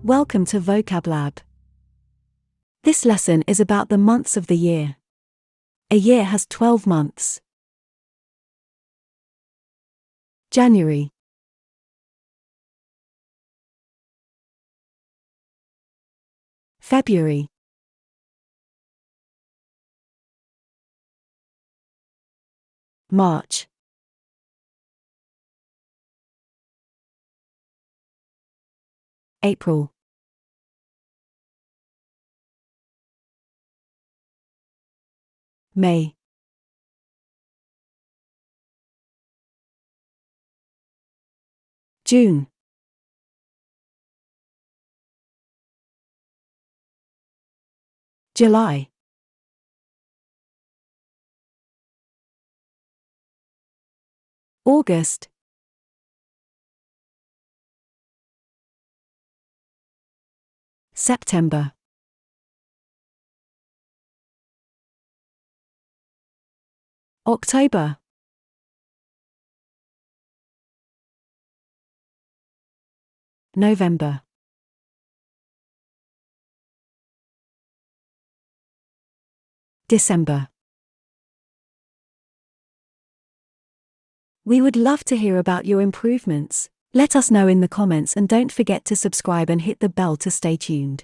Welcome to Vocab Lab. This lesson is about the months of the year. A year has 12 months. January, February, March, April, May, June, July, August, September, October, November, December. We would love to hear about your improvements. Let us know in the comments and don't forget to subscribe and hit the bell to stay tuned.